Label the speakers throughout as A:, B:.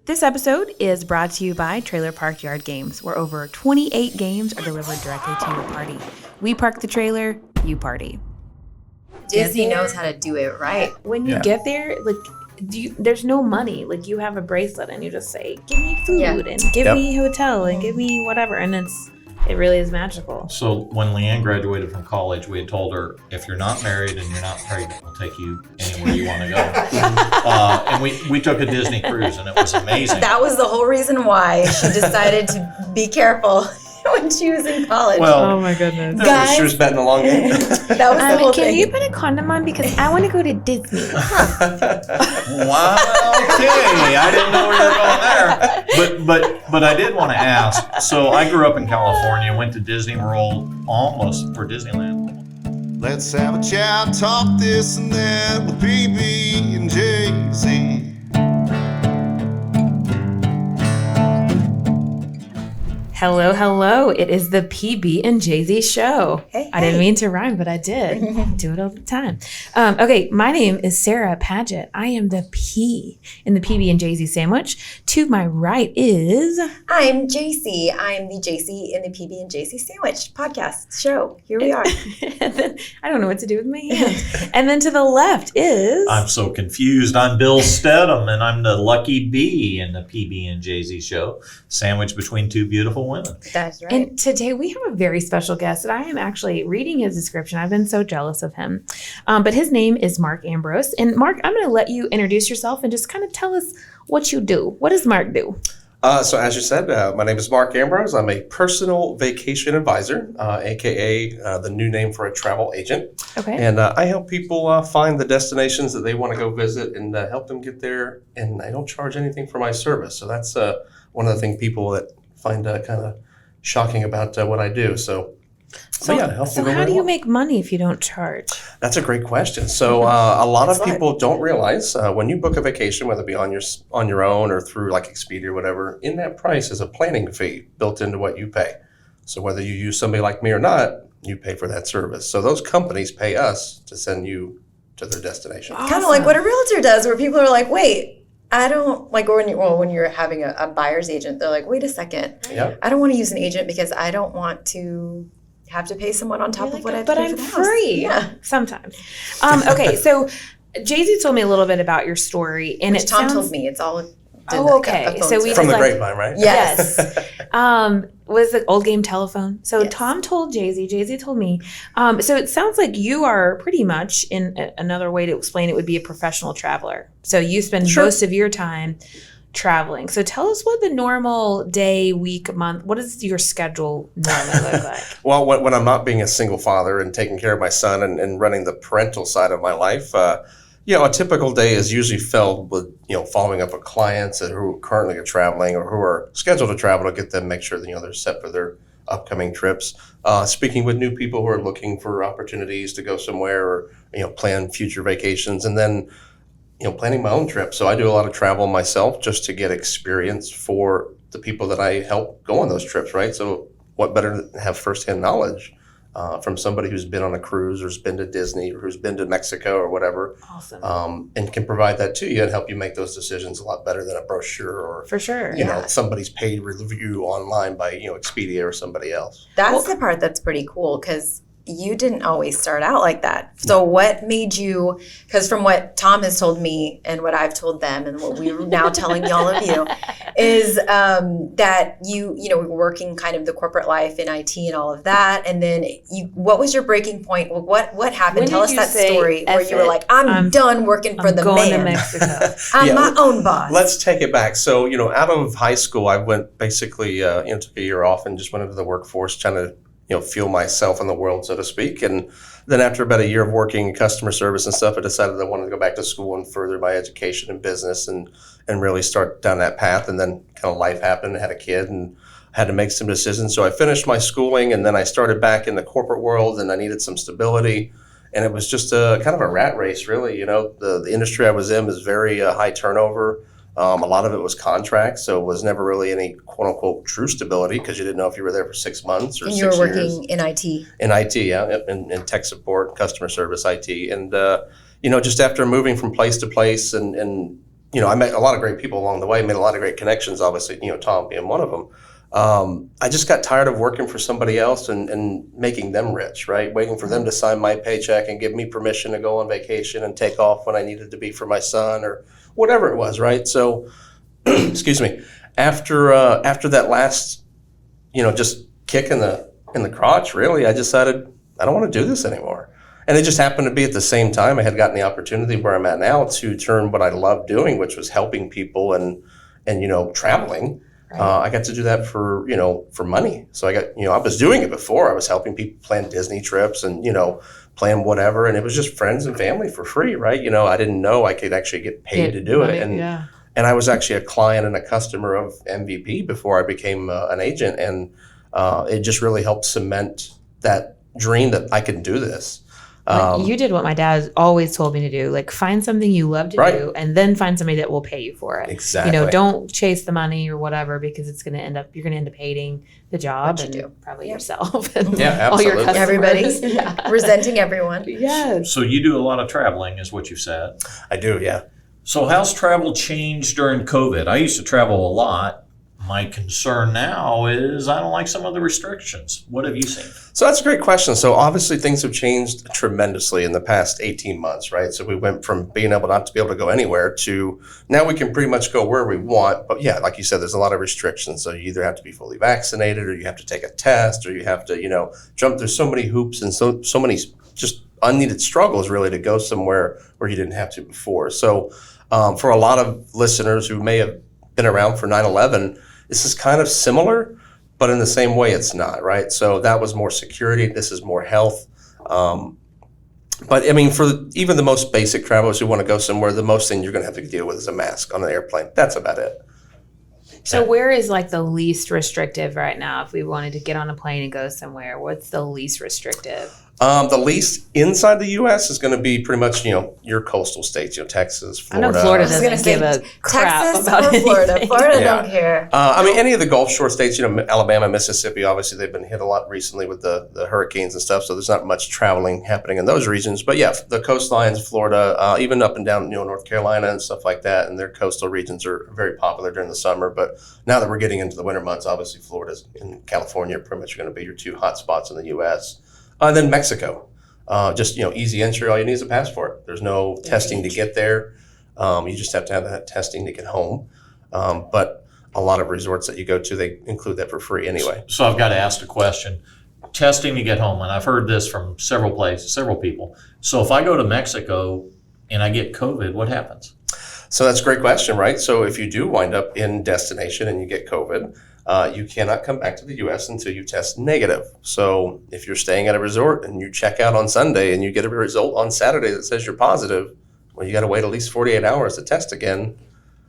A: This episode is brought to you by Trailer Park Yard Games, where over 28 games are delivered directly to your party. We park the trailer, you party.
B: Disney knows how to do it right.
A: When you get there, there's no money. Like, you have a bracelet and you just say, give me food and give me hotel and give me whatever. And it really is magical.
C: So when Leanne graduated from college, we had told her, if you're not married and you're not pregnant, we'll take you anywhere you want to go. And we took a Disney cruise, and it was amazing.
B: That was the whole reason why she decided to be careful when she was in college.
C: Well,
A: oh my goodness.
D: Guys, she was betting a long game.
B: That was the whole thing.
A: Can you put a condom on? Because I want to go to Disney.
C: Wow, okay. I didn't know we were going there. But I did want to ask. So I grew up in California, went to Disney World almost for Disneyland.
E: Let's have a chat, talk this and that with PB and Jaisy.
A: Hello. It is the PB and Jaisy show.
B: Hey.
A: I didn't mean to rhyme, but I did. I do it all the time. Okay, my name is Sarah Paget. I am the P in the PB and Jaisy sandwich. To my right is...
B: I'm Jaisy. I'm the Jaisy in the PB and Jaisy Sandwich Podcast show. Here we are.
A: And then, I don't know what to do with my hands. And then to the left is...
C: I'm so confused. I'm Bill Stedham, and I'm the lucky bee in the PB and Jaisy show, sandwiched between two beautiful women.
B: That's right.
A: And today we have a very special guest that I am actually reading his description. I've been so jealous of him. But his name is Mark Ambrose. And Mark, I'm going to let you introduce yourself and just kind of tell us what you do. What does Mark do?
D: So as you said, my name is Mark Ambrose. I'm a personal vacation advisor, a.k.a. The new name for a travel agent.
A: Okay.
D: And I help people find the destinations that they want to go visit and help them get there. And I don't charge anything for my service. So that's one of the things people that find kind of shocking about what I do. So help
A: So
D: them
A: how do you
D: along.
A: make money if you don't charge?
D: That's a great question. So a lot of people don't realize when you book a vacation, whether it be on your own or through like Expedia or whatever, in that price is a planning fee built into what you pay. So whether you use somebody like me or not, you pay for that service. So those companies pay us to send you to their destination.
A: Awesome.
B: Kind of like what a realtor does, where people are like, wait, I don't, like when you're having a buyer's agent, they're like, wait a second.
D: Yeah.
B: I don't want to use an agent because I don't want to have to pay someone on top of what I have to
A: But
B: pay
A: I'm
B: for the house.
A: free.
B: Yeah.
A: Sometimes. Okay, so Jaisy told me a little bit about your story. And
B: Which
A: it
B: Tom
A: sounds...
B: told me. It's all...
A: Oh, okay. So we
D: From the
A: like-
D: grapevine, right?
B: Yes.
A: Was it old game telephone? So
B: Yes.
A: Tom told Jaisy told me. So it sounds like you are pretty much, in another way to explain it would be a professional traveler. So you spend most of your time traveling. So tell us what the normal day, week, month, what does your schedule normally look like?
D: Well, when I'm not being a single father and taking care of my son and running the parental side of my life, a typical day is usually filled with, following up with clients who currently are traveling or who are scheduled to travel to get them, make sure that, they're set for their upcoming trips. Speaking with new people who are looking for opportunities to go somewhere or, plan future vacations. And then, planning my own trip. So I do a lot of travel myself just to get experience for the people that I help go on those trips, right? So what better to have firsthand knowledge from somebody who's been on a cruise or who's been to Disney or who's been to Mexico or whatever.
A: Awesome.
D: And can provide that to you and help you make those decisions a lot better than a brochure or,
A: For sure.
D: somebody's paid review online by, Expedia or somebody else.
B: That's the part that's pretty cool because you didn't always start out like that. So what made you, because from what Tom has told me and what I've told them and what we're now telling all of you is that you were working kind of the corporate life in IT and all of that. And then what was your breaking point? What happened?
A: When
B: Tell
A: did
B: us
A: you
B: that
A: say,
B: story where you were
A: "F it,
B: like, I'm done working for the
A: going
B: man.
A: to Mexico.
B: I'm my own boss.
D: Let's take it back. So, out of high school, I went basically, took a year off and just went into the workforce trying to, fuel myself in the world, so to speak. And then after about a year of working in customer service and stuff, I decided I wanted to go back to school and further my education in business and really start down that path. And then kind of life happened. I had a kid and had to make some decisions. So I finished my schooling and then I started back in the corporate world and I needed some stability. And it was just a kind of a rat race, really. The industry I was in was very high turnover. A lot of it was contracts, so it was never really any quote-unquote true stability because you didn't know if you were there for 6 months or 6 years.
B: And you were working in IT.
D: In IT, yeah, in tech support, customer service, IT. And, just after moving from place to place and I met a lot of great people along the way, made a lot of great connections, obviously, Tom being one of them. I just got tired of working for somebody else and making them rich, right? Waiting for them to sign my paycheck and give me permission to go on vacation and take off when I needed to be for my son or whatever it was, right? So, excuse me, after that last, just kick in the crotch, really, I decided I don't want to do this anymore. And it just happened to be at the same time I had gotten the opportunity where I'm at now to turn what I loved doing, which was helping people and traveling. Right. I got to do that for money. So I got, I was doing it before. I was helping people plan Disney trips and, plan whatever. And it was just friends and family for free, right? I didn't know I could actually get paid to do it. And I was actually a client and a customer of MVP before I became an agent. And it just really helped cement that dream that I could do this.
A: You did what my dad always told me to do, like find something you love to do and then find somebody that will pay you for it.
D: Exactly.
A: Don't chase the money or whatever, because you're going to end up hating the job and probably yourself and all your customers.
B: Everybody's resenting everyone.
A: Yes.
C: So you do a lot of traveling is what you said.
D: I do, yeah.
C: So how's travel changed during COVID? I used to travel a lot. My concern now is I don't like some of the restrictions. What have you seen?
D: So that's a great question. So obviously things have changed tremendously in the past 18 months, right? So we went from being able not to be able to go anywhere to now we can pretty much go where we want. But yeah, like you said, there's a lot of restrictions. So you either have to be fully vaccinated or you have to take a test or you have to, jump through so many hoops and so many just unneeded struggles really to go somewhere where you didn't have to before. So for a lot of listeners who may have been around for 9/11, this is kind of similar, but in the same way it's not, right? So that was more security. This is more health. But I mean, for even the most basic travelers who want to go somewhere, the most thing you're going to have to deal with is a mask on an airplane. That's about it.
A: So where is like the least restrictive right now? If we wanted to get on a plane and go somewhere, what's the least restrictive?
D: The least inside the U.S. is going to be pretty much, your coastal states, Texas, Florida.
A: I know Florida doesn't give a crap
B: Texas
A: about
B: or Florida.
A: anything.
B: Florida don't care.
D: I mean, any of the Gulf Shore states, Alabama, Mississippi, obviously they've been hit a lot recently with the hurricanes and stuff, so there's not much traveling happening in those regions. But yeah, the coastlines, Florida, even up and down, North Carolina and stuff like that, and their coastal regions are very popular during the summer. But now that we're getting into the winter months, obviously Florida and California are pretty much going to be your two hot spots in the U.S. And then Mexico. Just, easy entry. All you need is a passport. There's no testing to get there. You just have to have that testing to get home. But a lot of resorts that you go to, they include that for free anyway.
C: So I've got to ask a question. Testing to get home, and I've heard this from several people. So if I go to Mexico and I get COVID, what happens?
D: So that's a great question, right? So if you do wind up in destination and you get COVID, you cannot come back to the U.S. until you test negative. So if you're staying at a resort and you check out on Sunday and you get a result on Saturday that says you're positive, well, you got to wait at least 48 hours to test again.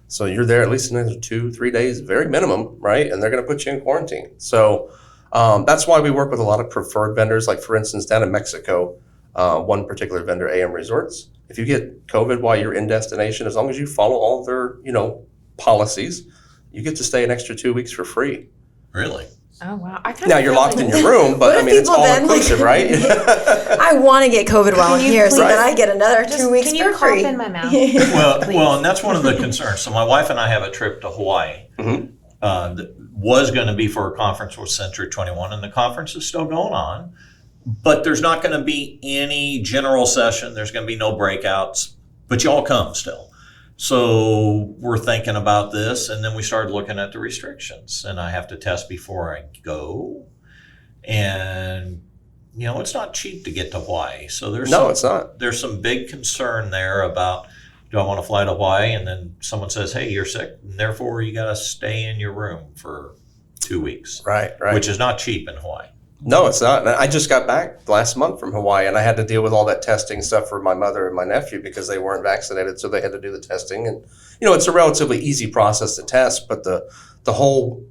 D: So you're there at least another 2-3 days, very minimum, right? And they're going to put you in quarantine. So that's why we work with a lot of preferred vendors. Like, for instance, down in Mexico, one particular vendor, AM Resorts. If you get COVID while you're in destination, as long as you follow all of their, policies, you get to stay an extra 2 weeks for free.
C: Really?
A: Oh, wow.
D: Now you're locked in your room, but I mean, it's all inclusive, right?
B: I want to get COVID while I'm here so that I get another 2 weeks for free.
A: Can you cough in my mouth?
C: Well, and that's one of the concerns. So my wife and I have a trip to Hawaii.
D: Mm-hmm.
C: That was going to be for a conference with Century 21, and the conference is still going on. But there's not going to be any general session. There's going to be no breakouts, but y'all come still. So we're thinking about this, and then we started looking at the restrictions, and I have to test before I go. And, it's not cheap to get to Hawaii. So
D: it's not.
C: There's some big concern there about, do I want to fly to Hawaii? And then someone says, hey, you're sick, and therefore you got to stay in your room for 2 weeks.
D: Right.
C: Which is not cheap in Hawaii.
D: No, it's not. I just got back last month from Hawaii, and I had to deal with all that testing stuff for my mother and my nephew because they weren't vaccinated, so they had to do the testing. And, it's a relatively easy process to test, but the whole,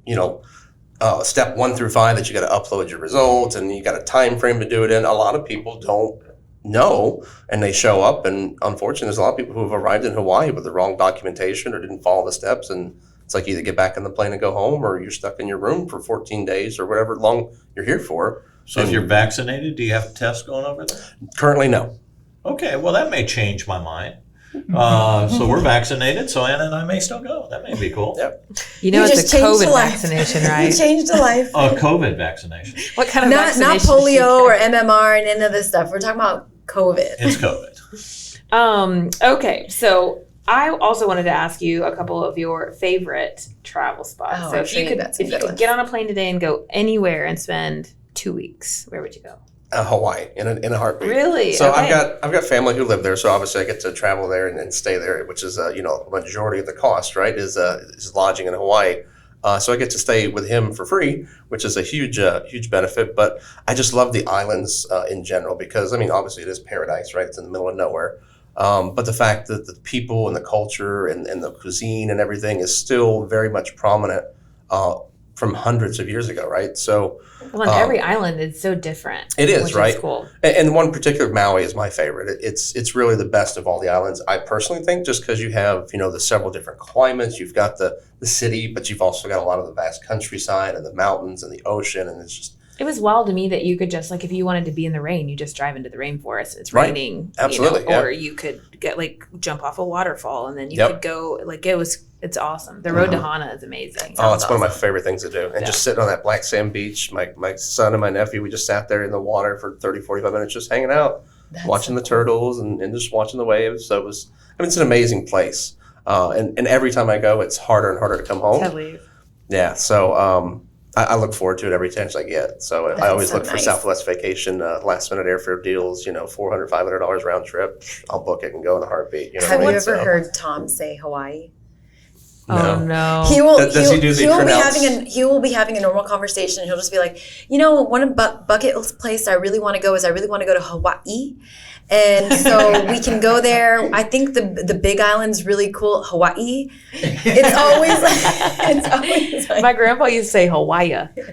D: step 1 through 5 that you got to upload your results and you got a time frame to do it in, a lot of people don't know, and they show up, and unfortunately, there's a lot of people who have arrived in Hawaii with the wrong documentation or didn't follow the steps, and it's like either get back on the plane and go home, or you're stuck in your room for 14 days or whatever long you're here for.
C: So if you're vaccinated, do you have tests going over there?
D: Currently, no.
C: Okay, well, that may change my mind. So we're vaccinated, so Anna and I may still go. That may be cool.
D: Yep.
A: You know,
B: You
A: it's
B: just
A: a
B: changed
A: COVID
B: a life.
A: vaccination,
B: You
A: right?
B: changed a life.
C: A COVID vaccination.
A: What kind of
B: Not
A: vaccination? did you
B: polio or
A: get?
B: MMR and any of this stuff. We're talking about COVID.
C: It's COVID.
A: Okay, so I also wanted to ask you a couple of your favorite travel spots.
B: Oh,
A: So
B: I'm
A: if
B: sure
A: you
B: you
A: could,
B: got some
A: if you
B: good
A: could
B: ones.
A: get on a plane today and go anywhere and spend 2 weeks, where would you go?
D: Hawaii in a heartbeat.
A: Really?
D: So
A: Okay.
D: I've got family who live there, so obviously I get to travel there and stay there, which is a majority of the cost, right? Is lodging in Hawaii. So I get to stay with him for free, which is a huge benefit. But I just love the islands in general because obviously it is paradise, right? It's in the middle of nowhere. But the fact that the people and the culture and the cuisine and everything is still very much prominent from hundreds of years ago, right? So.
A: Well, and every island is so different.
D: It is,
A: which
D: right?
A: Is cool.
D: And one particular, Maui is my favorite. It's really the best of all the islands. I personally think just because you have, the several different climates, you've got the city, but you've also got a lot of the vast countryside and the mountains and the ocean. And it's just.
A: It was wild to me that you could just, like, if you wanted to be in the rain, you just drive into the rainforest. It's
D: Right.
A: raining.
D: Absolutely,
A: Or you could get, jump off a waterfall and then you
D: Yep.
A: could go, it's awesome. The road to Hana is amazing.
D: Oh, it's
A: Sounds
D: one of my
A: awesome.
D: favorite things to do. And just sitting on that black sand beach, my son and my nephew, we just sat there in the water for 30, 45 minutes just hanging out, watching the turtles and just watching the waves. So it's an amazing place. And every time I go, it's harder and harder to come home.
A: Totally.
D: Yeah, so I look forward to it every chance I get. So I always
B: so
D: look for
B: nice.
D: Southwest Vacation, last minute airfare deals, $400, $500 round trip. I'll book it and go in a heartbeat.
B: Have you ever
D: So,
B: heard Tom say Hawaii?
A: Oh,
D: No.
A: no.
B: He will.
D: Does he do the pronounce?
B: He will be having a normal conversation. He'll just be like, one bucket list place I really want to go is I really want to go to Hawaii, and so we can go there. I think the Big Island's really cool. Hawaii. It's always like,
A: My grandpa used to say Hawaii.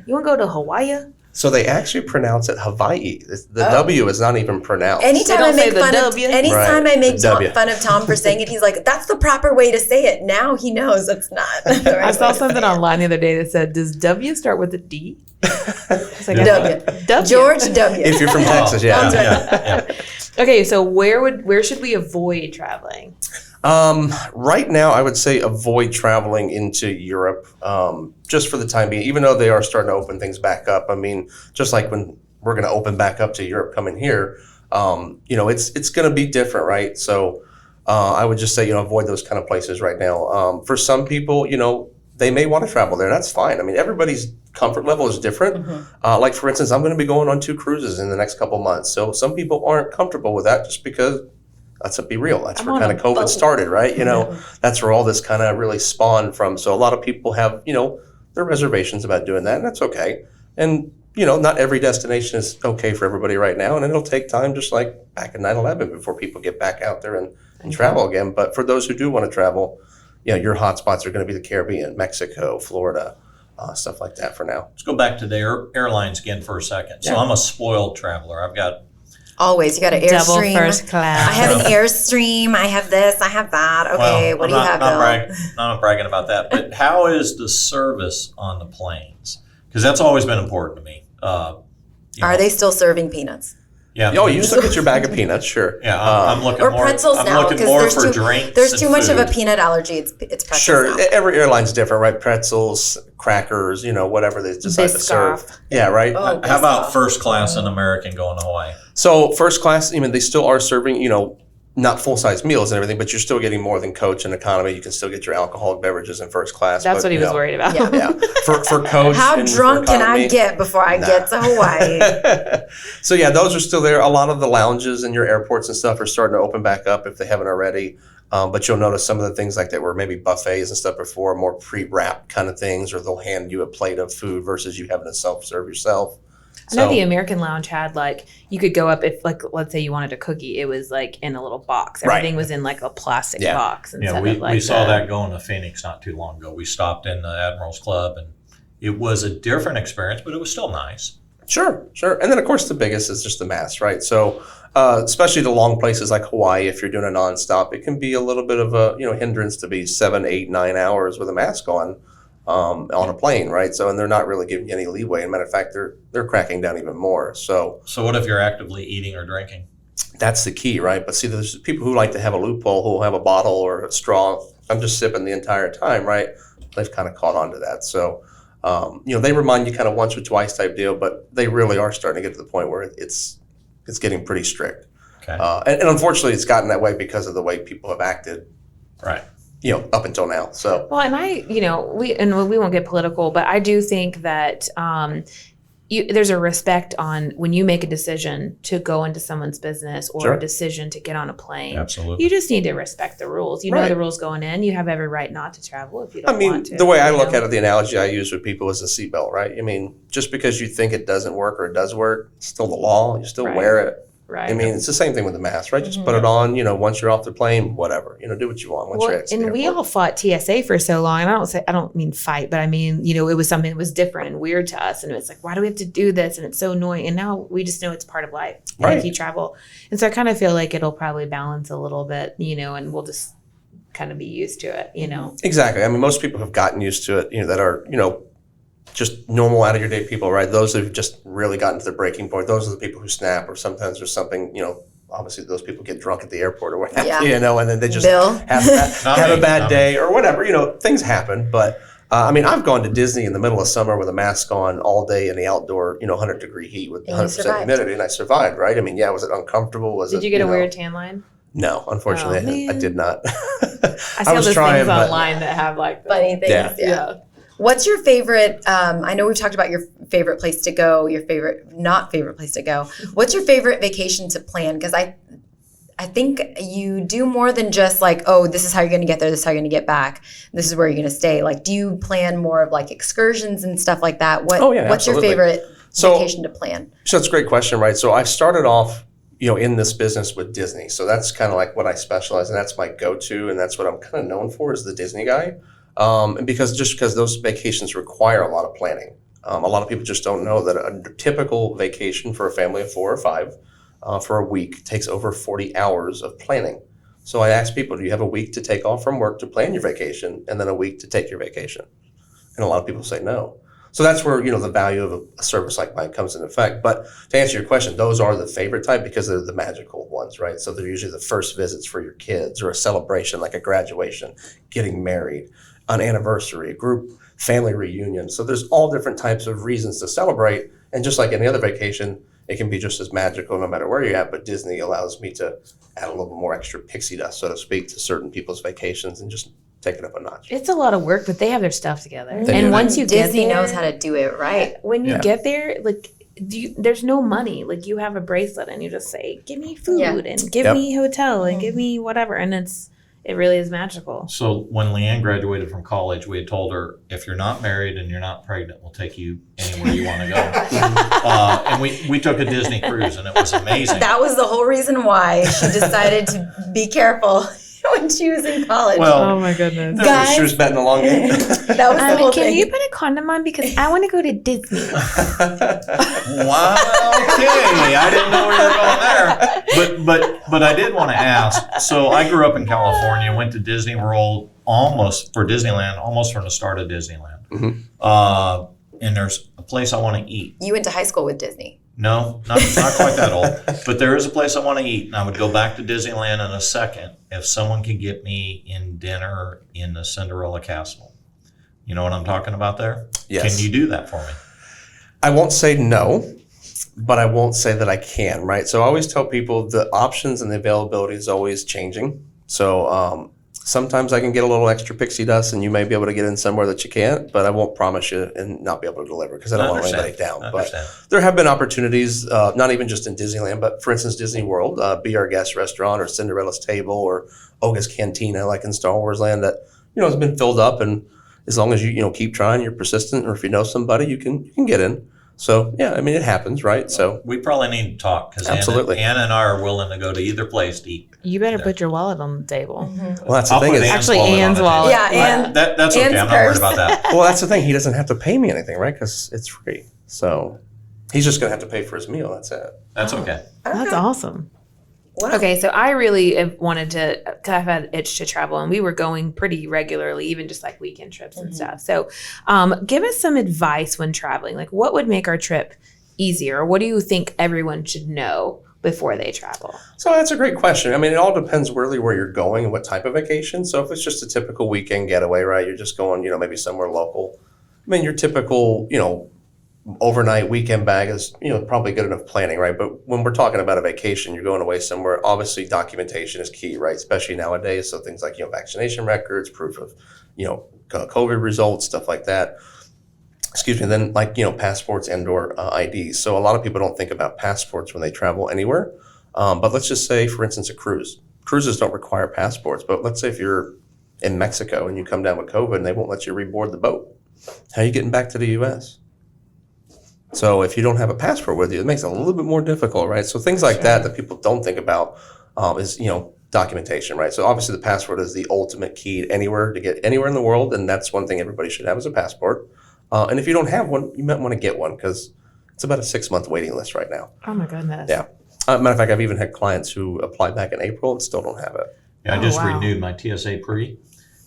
A: You want to go to Hawaii?
D: So they actually pronounce it Hawaii. The W is not even pronounced.
B: Anytime
A: They
B: I
A: don't say
B: make
A: the
B: fun of
A: W.
B: anytime
D: Right,
B: I make
D: the W.
B: fun of Tom for saying it, he's like, "That's the proper way to say it." Now he knows it's not. the right
A: I saw
B: way to
A: something
B: say it.
A: online the other day that said, "Does W start with a D?" It's like,
B: W.
A: W.
B: George W.
D: If you're from Texas, yeah.
B: That's right.
A: Okay, so where should we avoid traveling?
D: Right now, I would say avoid traveling into Europe just for the time being, even though they are starting to open things back up. Just like when we're going to open back up to Europe coming here, it's going to be different, right? So I would just say, avoid those kind of places right now. For some people, they may want to travel there. That's fine. Everybody's comfort level is different. Like, for instance, I'm going to be going on 2 cruises in the next couple months. So some people aren't comfortable with that just because let's be real. That's where kind of COVID started, right? That's where all this kind of really spawned from. So a lot of people have, their reservations about doing that, and that's okay. And, not every destination is okay for everybody right now, and it'll take time, just like back in 9/11, before people get back out there and travel again. But for those who do want to travel, your hotspots are going to be the Caribbean, Mexico, Florida, stuff like that for now.
C: Let's go back to the airlines again for a second. So I'm a spoiled traveler. I've got
B: Always, you got an
A: Double
B: Airstream.
A: first class.
B: I have an Airstream. I have this. I have that. Okay, what do you have, Bill?
C: Not bragging about that, but how is the service on the planes? Because that's always been important to me.
B: Are they still serving peanuts?
C: Yeah.
D: Oh, you still get your bag of peanuts, sure.
C: Yeah, I'm looking
B: Or
C: more.
B: pretzels
C: I'm
B: now
C: looking
B: because
C: more
B: there's
C: for
B: too
C: drinks.
B: there's
C: and
B: too much of a
C: food.
B: peanut allergy. It's pretzels
D: Sure,
B: now.
D: every airline's different, right? Pretzels, crackers, whatever they decide to serve.
A: Biscoff.
D: Yeah, right.
B: Oh,
C: How about first class and American going to Hawaii?
D: So first class, they still are serving, not full-size meals and everything, but you're still getting more than coach and economy. You can still get your alcoholic beverages in first class.
A: That's
D: but,
A: what he was worried about.
B: Yeah.
D: Yeah, for coach.
B: How
D: and for
B: drunk can I
D: economy.
B: get before I get to Hawaii?
D: So yeah, those are still there. A lot of the lounges in your airports and stuff are starting to open back up if they haven't already. But you'll notice some of the things like that were maybe buffets and stuff before, more pre-wrapped kind of things, or they'll hand you a plate of food versus you having to self-serve yourself.
A: I know the American Lounge had you could go up if let's say you wanted a cookie, it was in a little box.
D: Right.
A: Everything was in a plastic box instead
C: Yeah, we
A: of
C: saw that going to Phoenix not too long ago. We stopped in the Admiral's Club, and it was a different experience, but it was still nice.
D: Sure. And then, of course, the biggest is just the mask, right? So especially the long places like Hawaii, if you're doing a nonstop, it can be a little bit of a hindrance to be 7, 8, 9 hours with a mask on a plane, right? So, and they're not really giving you any leeway. As a matter of fact, they're cracking down even more. So
C: what if you're actively eating or drinking?
D: That's the key, right? But see, there's people who like to have a loophole, who will have a bottle or a straw. I'm just sipping the entire time, right? They've kind of caught on to that. So, they remind you kind of once or twice type deal, but they really are starting to get to the point where it's getting pretty strict.
C: Okay.
D: And unfortunately, it's gotten that way because of the way people have acted.
C: Right.
D: Up until now. So,
A: well, and we won't get political, but I do think that there's a respect on when you make a decision to go into someone's business or a decision to get on a plane.
C: Absolutely.
A: You just need to respect the rules. You know the rules going in. You have every right not to travel if you don't want to.
D: The way I look at it, the analogy I use with people is a seatbelt, right? I mean, just because you think it doesn't work or it does work, it's still the law. You still wear it.
A: Right.
D: I mean, it's the same thing with the mask, right? Just put it on, once you're off the plane, whatever, do what you want. Once you're at
A: and we all fought TSA for so long. And I don't mean fight, but I mean, it was something that was different and weird to us. And it's like, why do we have to do this? And it's so annoying. And now we just know it's part of life. Right. If you travel. And so I kind of feel like it'll probably balance a little bit, and we'll just kind of be used to it,
D: Exactly. I mean, most people have gotten used to it, that are, just normal out of your day people, right? Those who've just really gotten to the breaking point. Those are the people who snap, or sometimes there's something, obviously those people get drunk at the airport or what have you, and then they just have a bad day or whatever, things happen. But I've gone to Disney in the middle of summer with a mask on all day in the outdoor, 100-degree heat with 100% humidity, and I survived, right? Was it uncomfortable?
A: Did you get a weird tan line?
D: No, unfortunately, I did not.
A: I see all those things online that have like
B: funny things. Yeah. What's your favorite, I know we've talked about your favorite place to go, your favorite, not favorite place to go. What's your favorite vacation to plan? Because I think you do more than just like, oh, this is how you're going to get there, this is how you're going to get back, this is where you're going to stay. Like, do you plan more of like excursions and stuff like that? What's your favorite vacation to plan?
D: So that's a great question, right? So I started off, in this business with Disney. So that's kind of like what I specialize in. That's my go-to, and that's what I'm kind of known for, is the Disney guy. And because those vacations require a lot of planning. A lot of people just don't know that a typical vacation for a family of 4 or 5 for a week takes over 40 hours of planning. So I ask people, do you have a week to take off from work to plan your vacation and then a week to take your vacation? And a lot of people say no. So that's where, the value of a service like mine comes into effect. But to answer your question, those are the favorite type because they're the magical ones, right? So they're usually the first visits for your kids, or a celebration like a graduation, getting married, an anniversary, a group family reunion. So there's all different types of reasons to celebrate. And just like any other vacation, it can be just as magical no matter where you're at. But Disney allows me to add a little bit more extra pixie dust, so to speak, to certain people's vacations and just take it up a notch.
A: It's a lot of work, but they have their stuff together.
B: And once you get there, Disney knows how to do it right.
A: When you get there, like, there's no money. Like, you have a bracelet and you just say, give me food and give me hotel and give me whatever. And it really is magical.
C: So when Leanne graduated from college, we had told her, if you're not married and you're not pregnant, we'll take you anywhere you want to go. And we took a Disney cruise, and it was amazing.
B: That was the whole reason why she decided to be careful when she was in college.
C: Well,
A: oh my goodness.
B: Guys,
D: she was betting a long game.
B: That was the whole
A: can
B: thing.
A: you put a condom on? Because I want to go to Disney.
C: Wow, okay. I didn't know we were going there. But I did want to ask. So I grew up in California, went to Disney World almost from the start of Disneyland.
D: Mm-hmm.
C: And there's a place I want to eat.
B: You went to high school with Disney.
C: No, not quite that old. But there is a place I want to eat, and I would go back to Disneyland in a second if someone could get me in dinner in the Cinderella Castle. You know what I'm talking about there?
D: Yes.
C: Can you do that for me?
D: I won't say no, but I won't say that I can, right? So I always tell people the options and the availability is always changing. So sometimes I can get a little extra pixie dust, and you may be able to get in somewhere that you can't, but I won't promise you and not be able to deliver because I don't want to let anybody down. But there have been opportunities, not even just in Disneyland, but for instance, Disney World, Be Our Guest restaurant, or Cinderella's Table, or Oga's Cantina, like in Star Wars Land, that has been filled up. And as long as you keep trying, you're persistent, or if you know somebody, you can get in. So yeah, it happens, right? So
C: we probably need to talk because Anna and I are willing to go to either place to eat.
A: You better put your wallet on the table.
B: Mm-hmm.
D: Well, that's the thing.
A: Actually, Ann's wallet.
B: Yeah, and
C: that's okay. I'm not worried about that.
D: Well, that's the thing. He doesn't have to pay me anything, right? Because it's free. So he's just going to have to pay for his meal. That's it.
C: That's okay.
A: That's awesome.
B: Wow.
A: Okay, so I really wanted to, because I've had an itch to travel, and we were going pretty regularly, even just like weekend trips and stuff. So give us some advice when traveling. Like, what would make our trip easier? Or what do you think everyone should know before they travel?
D: So that's a great question. I mean, it all depends really where you're going and what type of vacation. So if it's just a typical weekend getaway, right, you're just going, maybe somewhere local. I mean, your typical, overnight weekend bag is, probably good enough planning, right? But when we're talking about a vacation, you're going away somewhere, obviously documentation is key, right? Especially nowadays. So things like, vaccination records, proof of, COVID results, stuff like that. Excuse me, then passports and or IDs. So a lot of people don't think about passports when they travel anywhere. But let's just say, for instance, a cruise. Cruises don't require passports, but let's say if you're in Mexico and you come down with COVID and they won't let you reboard the boat, how are you getting back to the U.S.? So if you don't have a passport with you, it makes it a little bit more difficult, right? So things like that people don't think about is, documentation, right? So obviously the passport is the ultimate key to get anywhere in the world, and that's one thing everybody should have is a passport. And if you don't have one, you might want to get one because it's about a 6-month waiting list right now.
A: Oh my goodness.
D: Yeah. Matter of fact, I've even had clients who applied back in April and still don't have it.
C: Yeah, I just renewed my TSA pre,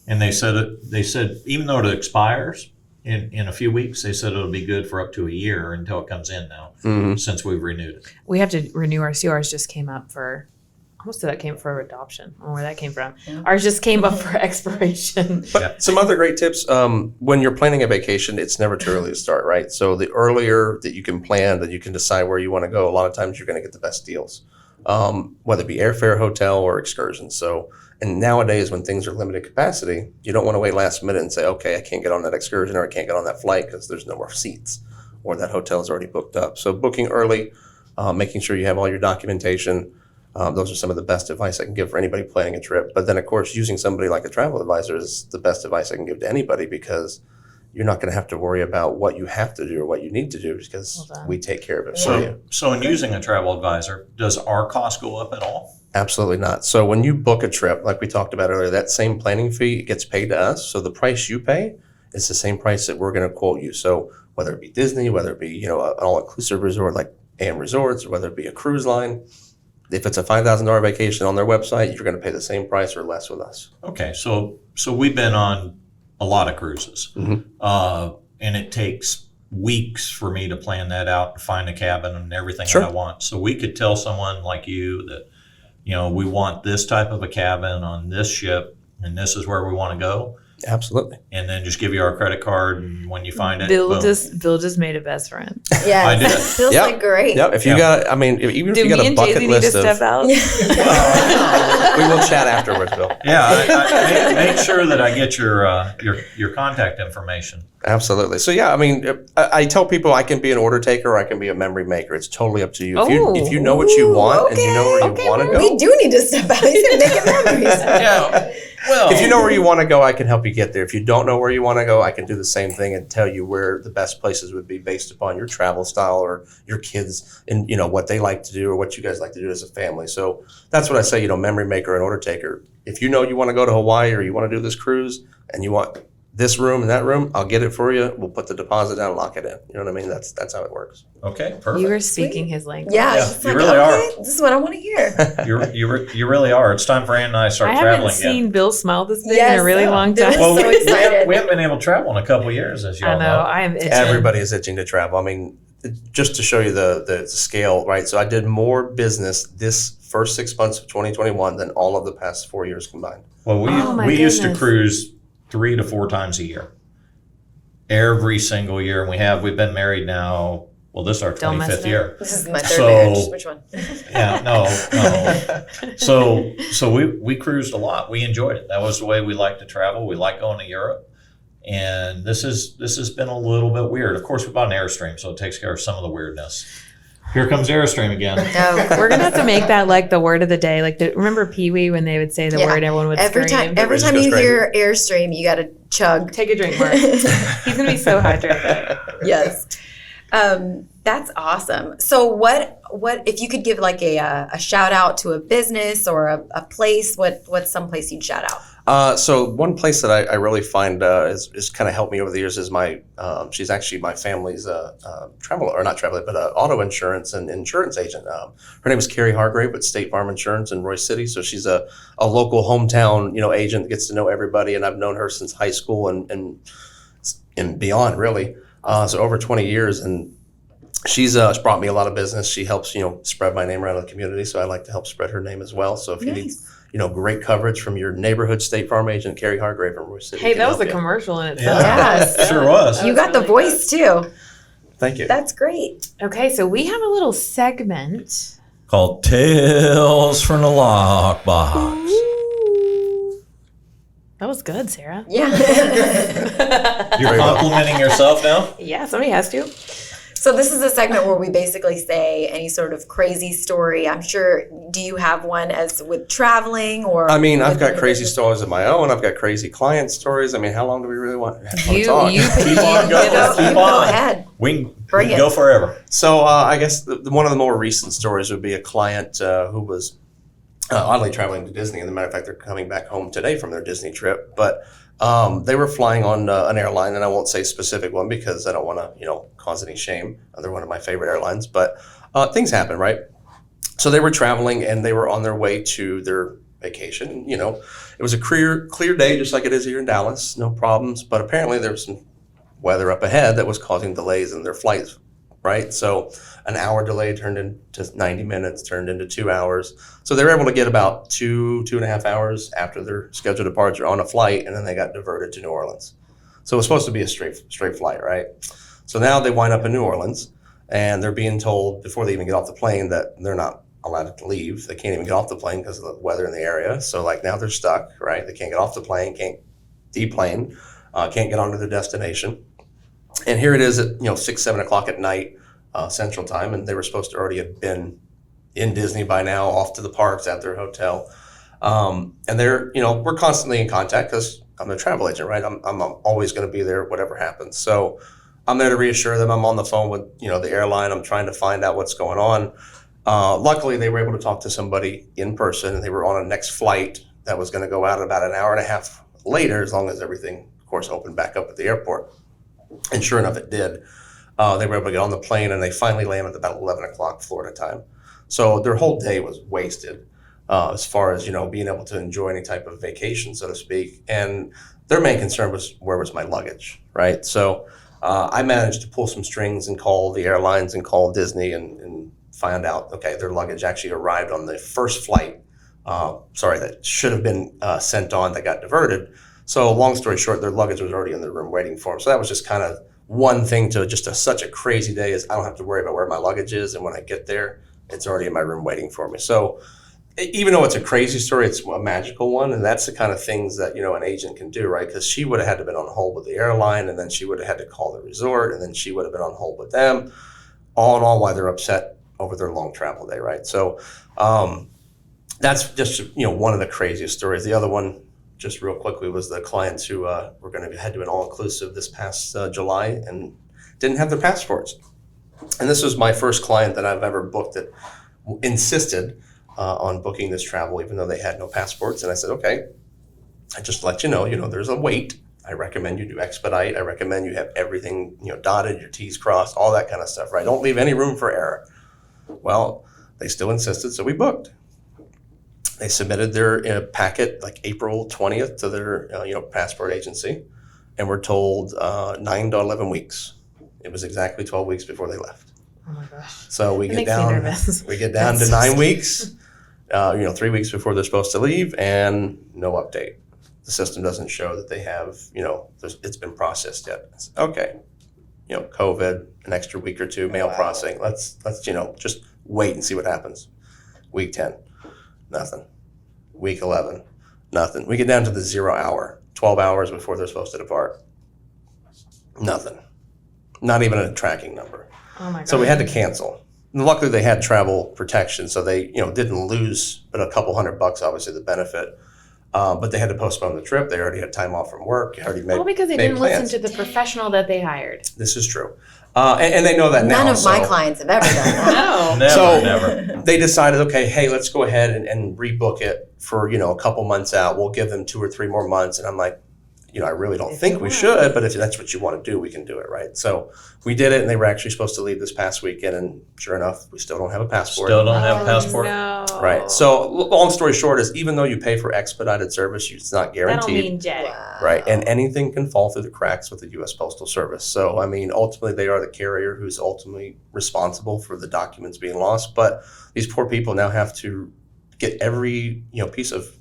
C: and they said even though it expires in a few weeks, they said it'll be good for up to a year until it comes in now, since we've renewed it.
A: We have to renew ours. Ours just came up for, most of that came for adoption. I don't know where that came from. Yeah. Ours just came up for expiration.
D: But some other great tips, when you're planning a vacation, it's never too early to start, right? So the earlier that you can plan, that you can decide where you want to go, a lot of times you're going to get the best deals, whether it be airfare, hotel, or excursions. So, and nowadays when things are limited capacity, you don't want to wait last minute and say, okay, I can't get on that excursion or I can't get on that flight because there's no more seats or that hotel is already booked up. So booking early, making sure you have all your documentation. Those are some of the best advice I can give for anybody planning a trip. But then, of course, using somebody like a travel advisor is the best advice I can give to anybody because you're not going to have to worry about what you have to do or what you need to do because we take care of it for you.
C: So in using a travel advisor, does our cost go up at all?
D: Absolutely not. So when you book a trip, like we talked about earlier, that same planning fee gets paid to us. So the price you pay is the same price that we're going to quote you. So whether it be Disney, whether it be an all-inclusive resort like AM Resorts, or whether it be a cruise line, if it's a $5,000 vacation on their website, you're going to pay the same price or less with us.
C: Okay, so we've been on a lot of cruises, and it takes weeks for me to plan that out and find a cabin and everything that I want. So we could tell someone like you that, we want this type of a cabin on this ship, and this is where we want to go.
D: Absolutely.
C: And then just give you our credit card, and when you find it,
A: Bill just made a best friend.
B: Yeah,
C: I did.
B: Feels like great.
D: Yep. If you got, even if you got a bucket list of,
A: step out?
D: we will chat afterwards, Bill.
C: Yeah, I make sure that I get your contact information.
D: Absolutely. So yeah, I tell people I can be an order taker or I can be a memory maker. It's totally up to you. If you know what you want and you know where you want to go,
B: we do need to step out. He's making memories.
C: Yeah. Well,
D: if you know where you want to go, I can help you get there. If you don't know where you want to go, I can do the same thing and tell you where the best places would be based upon your travel style or your kids and what they like to do or what you guys like to do as a family. So that's what I say, memory maker and order taker. If you know you want to go to Hawaii or you want to do this cruise and you want this room and that room, I'll get it for you. We'll put the deposit down and lock it in. You know what I mean? That's how it works.
C: Okay, perfect.
A: You are speaking his language.
B: Yeah,
C: you really are.
B: This is what I want to hear.
C: You really are. It's time for Ann and I to start traveling again.
A: I haven't seen Bill smile this big in a really long time.
C: Well,
B: so excited.
C: we haven't been able to travel in a couple of years, as you all
A: I know. I am itching.
D: Everybody is itching to travel. Just to show you the scale, right? So I did more business this first 6 months of 2021 than all of the past 4 years combined.
C: Well, we used to cruise 3 to 4 times a year. Every single year, and we've been married now. Well, this is our 25th year.
B: This is my third marriage. Which one?
C: Yeah, no. So we cruised a lot. We enjoyed it. That was the way we like to travel. We like going to Europe, and this has been a little bit weird. Of course, we bought an Airstream, so it takes care of some of the weirdness. Here comes Airstream again.
A: We're gonna have to make that like the word of the day. Remember Pee Wee when they would say the word, everyone would scream.
B: Every time you hear Airstream, you got to chug.
A: Take a drink, Mark. He's gonna be so hydrated.
B: Yes, that's awesome. So, what if you could give like a shout out to a business or a place? What's some place you'd shout out?
D: So one place that I really find is kind of helped me over the years is she's actually my family's auto insurance and insurance agent. Her name is Carrie Hargrave with State Farm Insurance in Royce City. So she's a local hometown agent that gets to know everybody, and I've known her since high school and beyond really. So over 20 years, and she's brought me a lot of business. She helps, spread my name around the community. So I like to help spread her name as well. So if you need, great coverage from your neighborhood State Farm agent, Carrie Hargrave from Royce City.
A: Hey, that was a commercial in itself.
B: Yes.
C: Sure was.
B: You got the voice too.
D: Thank you.
B: That's great.
A: Okay, so we have a little segment
C: Called Tales from the Lockbox.
A: That was good, Sarah.
B: Yeah.
C: You're complimenting yourself now?
A: Yeah, somebody has to.
B: So this is a segment where we basically say any sort of crazy story. I'm sure, do you have one as with traveling or?
D: I mean, I've got crazy stories of my own. I've got crazy client stories. I mean, how long do we really want to talk?
C: Keep on going. Keep
B: Go
C: on.
B: ahead.
C: We
B: Bring
C: can
B: it.
C: go forever.
D: So I guess one of the more recent stories would be a client who was oddly traveling to Disney. As a matter of fact, they're coming back home today from their Disney trip. But they were flying on an airline, and I won't say a specific one because I don't want to, cause any shame. They're one of my favorite airlines, but things happen, right? So they were traveling, and they were on their way to their vacation. It was a clear day, just like it is here in Dallas, no problems. But apparently there was some weather up ahead that was causing delays in their flights, right? So an hour delay turned into 90 minutes, turned into 2 hours. So they were able to get about 2.5 hours after their scheduled departure on a flight, and then they got diverted to New Orleans. So it was supposed to be a straight flight, right? So now they wind up in New Orleans, and they're being told before they even get off the plane that they're not allowed to leave. They can't even get off the plane because of the weather in the area. So now they're stuck, right? They can't get off the plane, can't deplane, can't get onto their destination. And here it is at 6, 7 o'clock at night, Central Time, and they were supposed to already have been in Disney by now, off to the parks at their hotel. And they're, we're constantly in contact because I'm a travel agent, right? I'm always going to be there, whatever happens. So I'm there to reassure them. I'm on the phone with, the airline. I'm trying to find out what's going on. Luckily, they were able to talk to somebody in person, and they were on a next flight that was going to go out about an hour and a half later, as long as everything, of course, opened back up at the airport. And sure enough, it did. They were able to get on the plane, and they finally landed about 11 o'clock Florida time. So their whole day was wasted as far as, being able to enjoy any type of vacation, so to speak. And their main concern was, where was my luggage, right? So I managed to pull some strings and call the airlines and call Disney and find out, okay, their luggage actually arrived on the first flight, that should have been sent on that got diverted. So long story short, their luggage was already in the room waiting for them. So that was just kind of one thing to just such a crazy day is I don't have to worry about where my luggage is. And when I get there, it's already in my room waiting for me. So even though it's a crazy story, it's a magical one. And that's the kind of things that, an agent can do, right? Because she would have had to been on hold with the airline, and then she would have had to call the resort, and then she would have been on hold with them. All in all, why they're upset over their long travel day, right? So that's just, one of the craziest stories. The other one, just real quickly, was the clients who were going to head to an all-inclusive this past July and didn't have their passports. And this was my first client that I've ever booked that insisted on booking this travel, even though they had no passports. And I said, okay, I just let you know, there's a wait. I recommend you do expedite. I recommend you have everything, dotted, your T's crossed, all that kind of stuff, right? Don't leave any room for error. Well, they still insisted, so we booked. They submitted their packet like April 20th to their passport agency, and we're told 9 to 11 weeks. It was exactly 12 weeks before they left.
A: Oh my gosh.
D: So we
A: It
D: get
A: makes me
D: down.
A: nervous.
D: We get down to 9 weeks. 3 weeks before they're supposed to leave, and no update. The system doesn't show that they have it's been processed yet. It's, okay, COVID, an extra week or two, mail processing. Let's just wait and see what happens. Week 10, nothing. Week 11, nothing. We get down to the 0 hour, 12 hours before they're supposed to depart. Nothing. Not even a tracking number.
A: Oh my gosh.
D: So we had to cancel. And luckily, they had travel protection, so they didn't lose but a couple $100, obviously, the benefit. But they had to postpone the trip. They already had time off from work. Already made
A: because they
D: made
A: didn't
D: plans.
A: listen to the professional that they hired.
D: This is true. And they know that now.
B: None of my clients have ever done that.
A: No.
C: Never.
D: They decided, okay, hey, let's go ahead and rebook it for, a couple months out. We'll give them 2 or 3 more months. And I'm like, I really don't think we should, but if that's what you want to do, we can do it, right? So we did it, and they were actually supposed to leave this past weekend, and sure enough, we still don't have a passport.
C: Still don't have a passport?
A: No.
D: Right. So long story short is even though you pay for expedited service, it's not guaranteed.
A: That'll mean jet.
B: Wow.
D: Right. And anything can fall through the cracks with the U.S. Postal Service. So, I mean, ultimately, they are the carrier who's ultimately responsible for the documents being lost. But these poor people now have to get every, piece of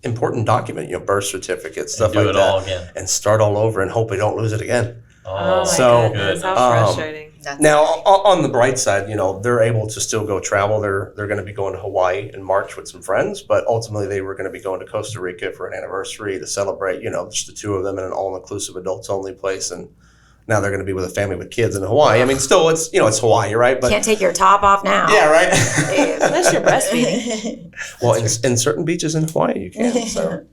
D: important document, birth certificate, stuff like that.
C: Do it all again.
D: And start all over and hope we don't lose it again.
A: Oh, my
D: So,
A: goodness. How frustrating.
D: Now, on the bright side, they're able to still go travel. They're going to be going to Hawaii in March with some friends, but ultimately they were going to be going to Costa Rica for an anniversary to celebrate, just the two of them in an all-inclusive adults-only place. And now they're going to be with a family with kids in Hawaii. I mean, still, it's Hawaii, right? But
B: Can't take your top off now.
D: yeah, right?
A: Unless you're breastfeeding.
D: Well, in certain beaches in Hawaii, you can. So.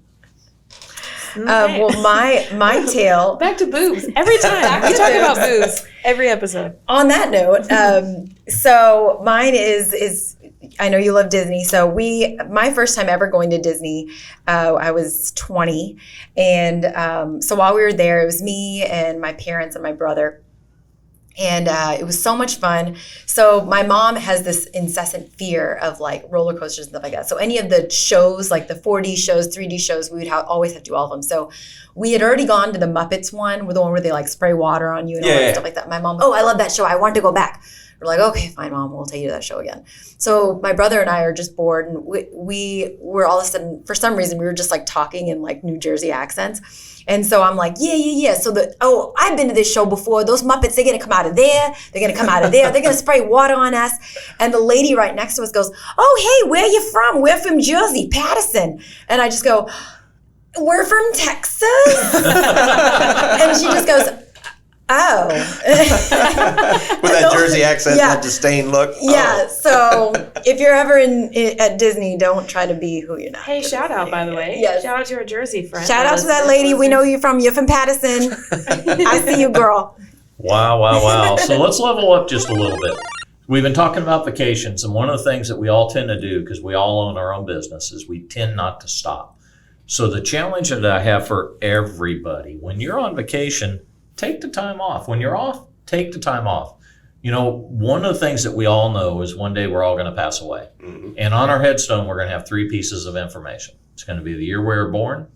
B: Well, my tale.
A: Back to boobs. Every time. We talk about boobs. Every episode.
B: On that note, so mine is I know you love Disney. So my first time ever going to Disney, I was 20. And so while we were there, it was me and my parents and my brother. And it was so much fun. So my mom has this incessant fear of like roller coasters and stuff like that. So any of the shows, like the 4D shows, 3D shows, we would always have to do all of them. So we had already gone to the Muppets one, the one where they like spray water on you and all that stuff like that. My mom, I love that show. I want to go back. We're like, okay, fine, Mom, we'll take you to that show again. So my brother and I are just bored, and we were all of a sudden, for some reason, we were just like talking in like New Jersey accents. And so I'm like, yeah. So I've been to this show before. Those Muppets, they're going to come out of there. They're going to come out of there. They're going to spray water on us. And the lady right next to us goes, oh, hey, where are you from? We're from Jersey, Patterson. And I just go, we're from Texas? And she just goes, oh.
D: With that Jersey accent, that disdain look.
B: Yeah, so if you're ever at Disney, don't try to be who you're not.
A: Hey, shout out, by the way.
B: Yes.
A: Shout out to our Jersey friend.
B: Shout out to that lady. We know you're from Patterson. I see you, girl.
C: Wow. So let's level up just a little bit. We've been talking about vacations, and one of the things that we all tend to do, because we all own our own business, is we tend not to stop. So the challenge that I have for everybody, when you're on vacation, take the time off. When you're off, take the time off. One of the things that we all know is one day we're all going to pass away. Mm-hmm. And on our headstone, we're going to have 3 pieces of information. It's going to be the year we were born,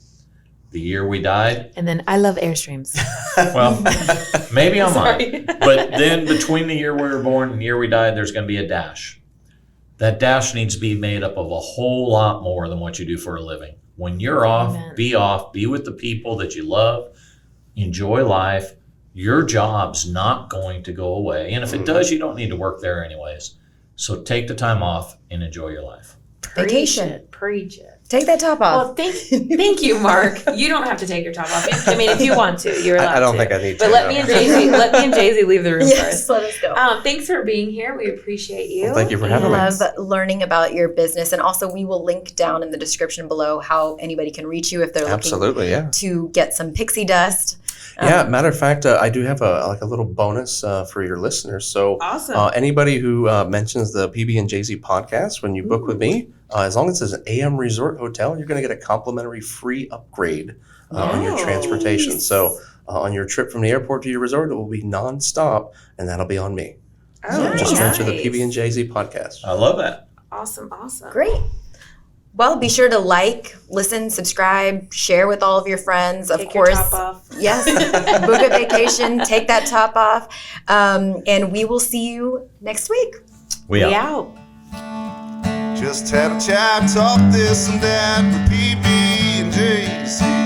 C: the year we died.
A: And then I love Airstreams.
C: Well, maybe on mine. But then between the year we were born and the year we died, there's going to be a dash. That dash needs to be made up of a whole lot more than what you do for a living. When you're off, be with the people that you love. Enjoy life. Your job's not going to go away. And if it does, you don't need to work there anyways. So take the time off and enjoy your life.
B: Vacation.
A: Preach it.
B: Take that top off.
A: Well, thank you, Mark. You don't have to take your top off. I mean, if you want to, you're allowed to.
D: I don't think I need to.
A: But let me and Jaisy leave the room
B: Yes,
A: first.
B: let us go.
A: Thanks for being here. We appreciate you.
D: Well, thank you for having me.
B: I love learning about your business, and also we will link down in the description below how anybody can reach you if they're looking to get some pixie dust.
D: Matter of fact, I do have a little bonus for your listeners. So
A: awesome.
D: Anybody who mentions the PB and Jaisy podcast when you book with me, as long as it's an AM Resort Hotel, you're going to get a complimentary free upgrade on your transportation. So on your trip from the airport to your resort, it will be nonstop, and that'll be on me. So just mention the PB and Jaisy podcast.
C: I love that.
A: Awesome.
B: Great. Well, be sure to like, listen, subscribe, share with all of your friends. Of course,
A: your top off.
B: Yes, book a vacation, take that top off, and we will see you next week.
C: We
A: out.
E: Just had a chat, talk this and that with PB and Jaisy.